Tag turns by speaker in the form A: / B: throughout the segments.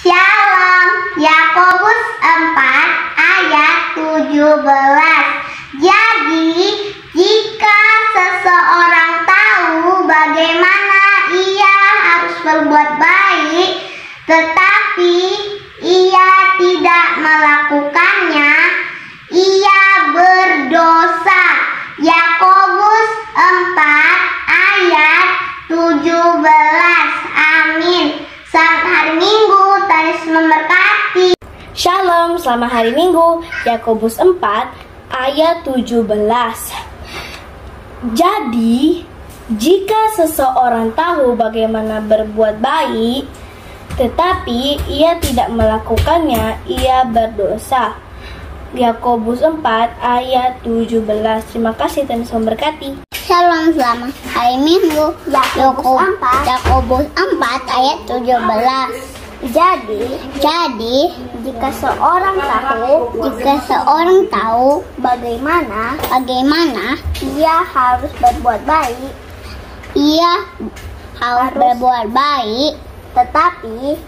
A: Shalom, Yakobus 4 ayat 17. Jadi, jika seseorang tahu bagaimana ia harus berbuat baik, tetapi ia tidak melakukannya, ia berdosa. Yakobus 4 ayat 17. Amin. Selamat hari Minggu, Tuhan Yesus memberkati.
B: Shalom, selamat hari Minggu. Yakobus 4 ayat 17. Jadi, jika seseorang tahu bagaimana berbuat baik, tetapi ia tidak melakukannya, ia berdosa. Yakobus 4 ayat 17. Terima kasih, Tuhan Yesus memberkati.
A: Shalom, selamat hari Minggu. Yakobus 4 ayat 17. Jadi jika seorang tahu bagaimana ia harus berbuat baik,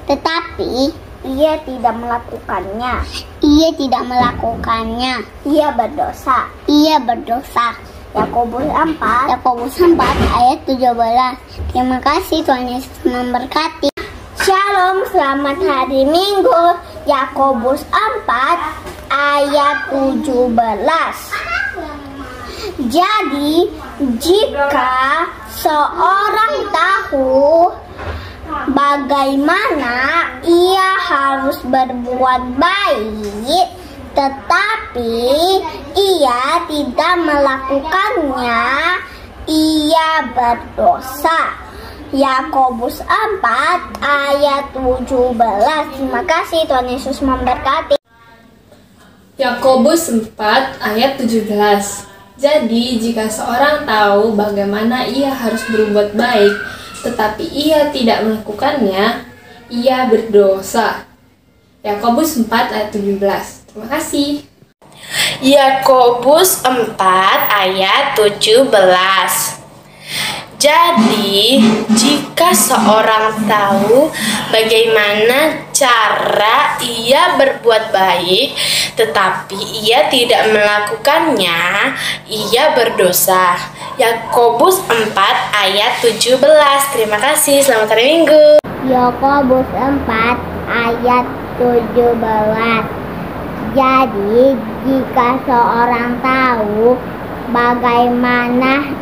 A: tetapi ia tidak melakukannya, ia berdosa. Yakobus 4 ayat 17. Terima kasih, Tuhan Yesus memberkati. Shalom, selamat hari Minggu. Yakobus 4 ayat 17. Jadi, jika seorang tahu bagaimana ia harus berbuat baik, tetapi ia tidak melakukannya, ia berdosa. Yakobus 4 ayat 17. Terima kasih, Tuhan Yesus memberkati.
C: Yakobus 4 ayat 17. Jadi jika seorang tahu bagaimana ia harus berbuat baik, tetapi ia tidak melakukannya, ia berdosa. Yakobus 4 ayat 17. Terima kasih.
B: Yakobus 4 ayat 17. Jadi, jika seorang tahu bagaimana cara ia berbuat baik, tetapi ia tidak melakukannya, ia berdosa. Yakobus 4 ayat 17. Terima kasih, selamat hari Minggu.
A: Yakobus 4 ayat 17. Jadi, jika seorang tahu bagaimana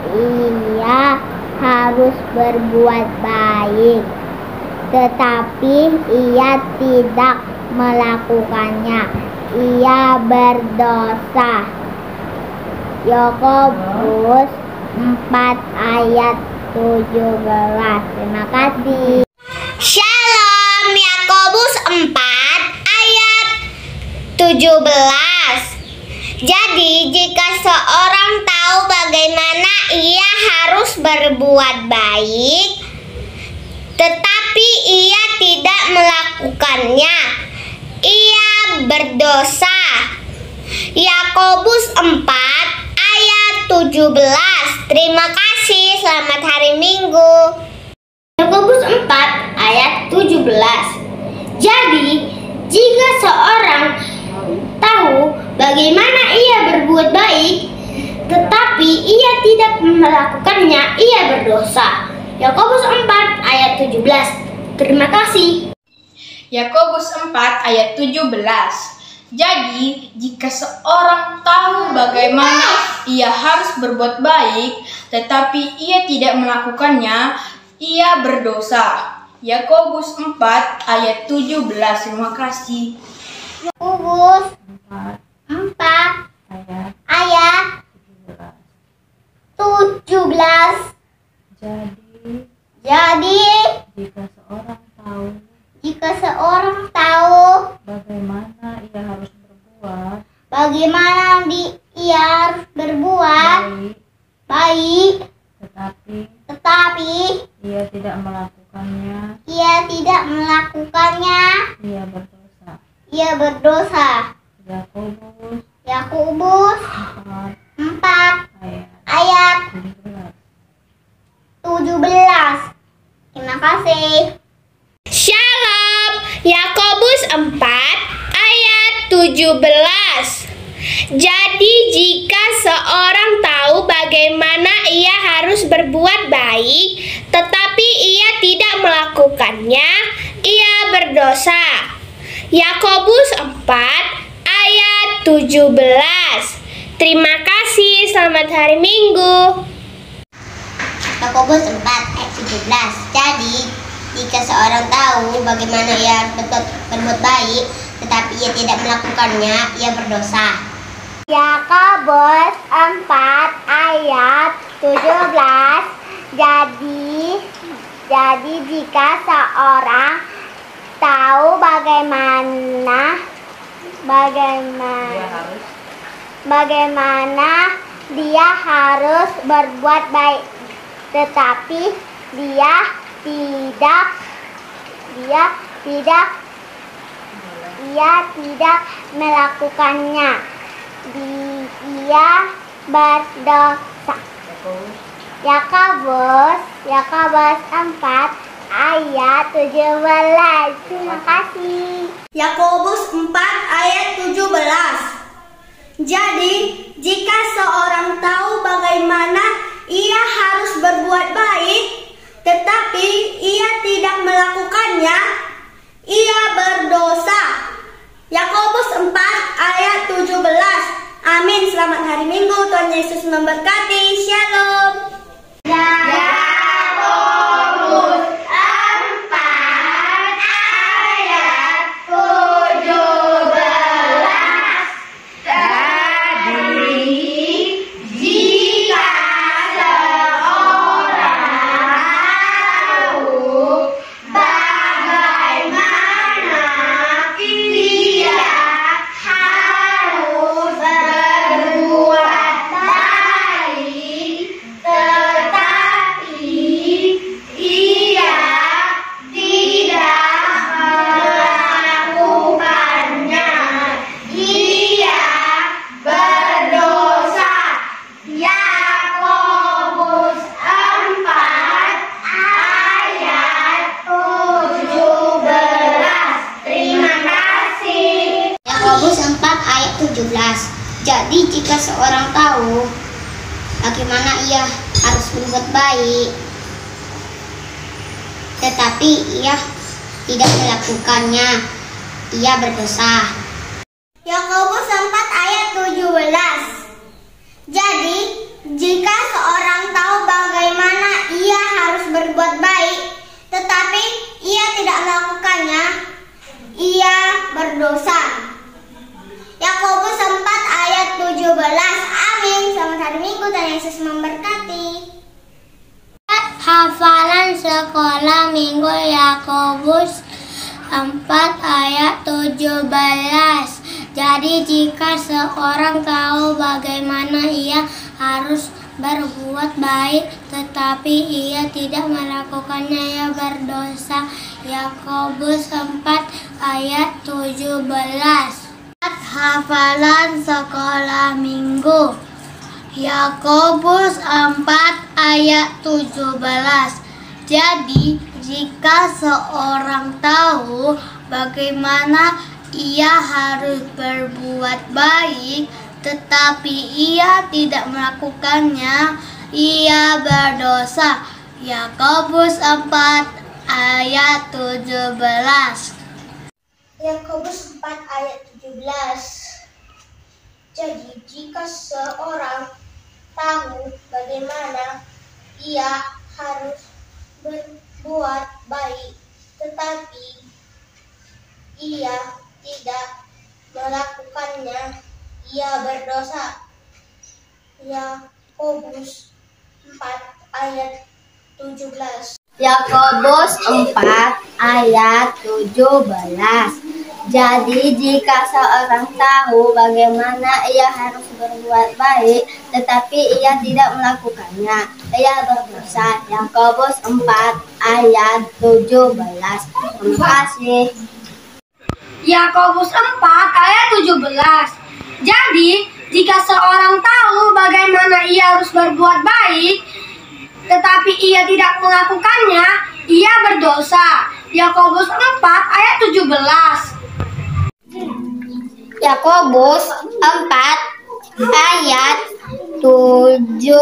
A: ia harus berbuat baik, tetapi ia tidak melakukannya, ia berdosa. Yakobus 4 ayat 17. Terima kasih. Shalom, Yakobus 4 ayat 17. Jadi, jika seorang tahu bagaimana ia harus berbuat baik, tetapi ia tidak melakukannya, ia berdosa. Yakobus 4 ayat 17. Terima kasih, selamat hari Minggu. Yakobus 4 ayat 17. Jadi, jika seorang tahu bagaimana ia berbuat baik, tetapi ia tidak melakukannya, ia berdosa. Yakobus 4 ayat 17. Terima kasih.
C: Yakobus 4 ayat 17. Jadi, jika seorang tahu bagaimana ia harus berbuat baik, tetapi ia tidak melakukannya, ia berdosa. Yakobus 4 ayat 17. Terima kasih.
A: Yakobus 4 ayat 17. Jadi jika seorang tahu bagaimana ia harus berbuat baik, tetapi ia tidak melakukannya, ia berdosa. Yakobus 4 ayat 17. Terima kasih. Shalom, Yakobus 17. Jadi jika seorang tahu bagaimana ia harus berbuat baik, tetapi ia tidak melakukannya, ia berdosa. Yakobus 4 ayat 17. Terima kasih, selamat hari Minggu.
D: Yakobus 4 ayat 17. Jadi, jika seorang tahu bagaimana ia harus berbuat baik, tetapi ia tidak melakukannya, ia berdosa.
A: Yakobus 4 ayat 17. Jadi jika seorang tahu bagaimana dia harus berbuat baik, tetapi dia tidak melakukannya, ia berdosa. Yakobus 4 ayat 17. Terima kasih.
B: Yakobus 4 ayat 17. Jadi, jika seorang tahu bagaimana ia harus berbuat baik, tetapi ia tidak melakukannya, ia berdosa. Yakobus 4 ayat 17. Amin. Selamat hari Minggu. Tuhan Yesus memberkati. Shalom.
A: Yakobus 4 ayat 17. Jadi jika seorang tahu bagaimana dia harus berbuat baik, tetapi ia tidak melakukannya, ia berdosa. Yakobus 4 ayat 17. Terima kasih.
D: Yakobus 4 ayat 17. Jadi, jika seorang tahu bagaimana ia harus berbuat baik, tetapi ia tidak melakukannya, ia berdosa.
B: Yakobus 4 ayat 17. Jadi, jika seorang tahu bagaimana ia harus berbuat baik, tetapi ia tidak melakukannya, ia berdosa. Yakobus 4 ayat 17. Amin. Selamat hari Minggu. Tuhan Yesus memberkati.
A: Hafalan sekolah minggu Yakobus 4 ayat 17. Jadi jika seorang tahu bagaimana ia harus berbuat baik, tetapi ia tidak melakukannya, ia berdosa. Yakobus 4 ayat 17. Hafalan sekolah minggu Yakobus 4 ayat 17. Jadi jika seorang tahu bagaimana ia harus berbuat baik, tetapi ia tidak melakukannya, ia berdosa. Yakobus 4 ayat 17.
B: Yakobus 4 ayat 17. Jadi jika seorang tahu bagaimana ia harus berbuat baik, tetapi ia tidak melakukannya, ia berdosa. Yakobus 4 ayat 17.
A: Yakobus 4 ayat 17. Jadi jika seorang tahu bagaimana ia harus berbuat baik, tetapi ia tidak melakukannya, ia berdosa. Yakobus 4 ayat 17. Terima kasih.
B: Yakobus 4 ayat 17. Jadi jika seorang tahu bagaimana ia harus berbuat baik, tetapi ia tidak melakukannya, ia berdosa. Yakobus 4 ayat 17.
D: Yakobus 4 ayat 17.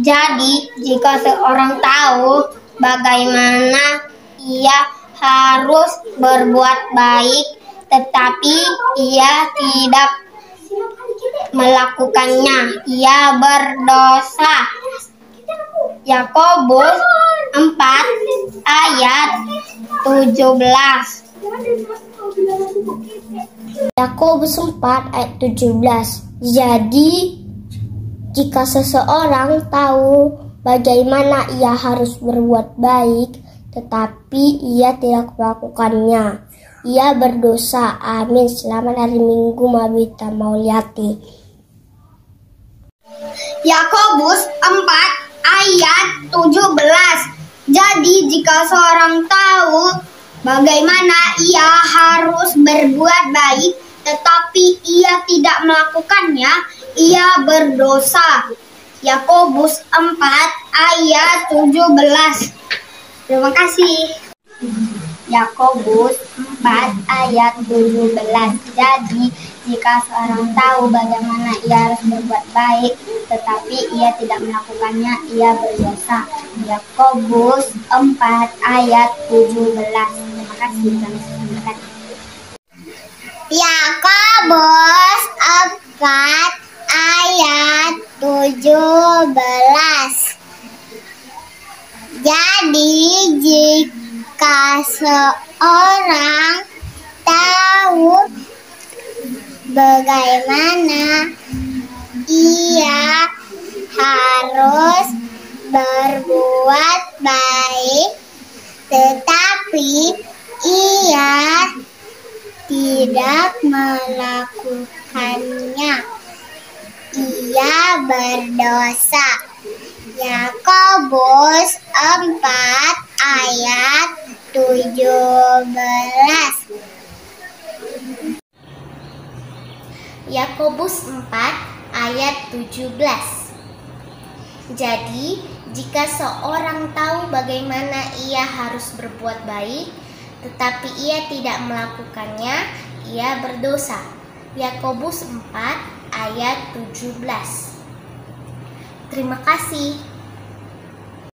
D: Jadi, jika seorang tahu bagaimana ia harus berbuat baik, tetapi ia tidak melakukannya, ia berdosa. Yakobus 4 ayat 17.
A: Yakobus 4 ayat 17. Jadi, jika seseorang tahu bagaimana ia harus berbuat baik, tetapi ia tidak melakukannya, ia berdosa. Amin. Selamat hari Minggu, Mabita Mauliati.
D: Yakobus 4 ayat 17. Jadi, jika seorang tahu bagaimana ia harus berbuat baik, tetapi ia tidak melakukannya, ia berdosa. Yakobus 4 ayat 17. Terima kasih. Yakobus 4 ayat 17. Jadi, jika seorang tahu bagaimana ia harus berbuat baik, tetapi ia tidak melakukannya, ia berdosa. Yakobus 4 ayat 17. Terima kasih. Yakobus 4 ayat 17. Jadi, jika seorang tahu bagaimana ia harus berbuat baik, tetapi ia tidak melakukannya, ia berdosa. Yakobus 4 ayat 17.
A: Yakobus 4 ayat 17. Jadi, jika seorang tahu bagaimana ia harus berbuat baik, tetapi ia tidak melakukannya, ia berdosa. Yakobus 4 ayat 17. Terima kasih.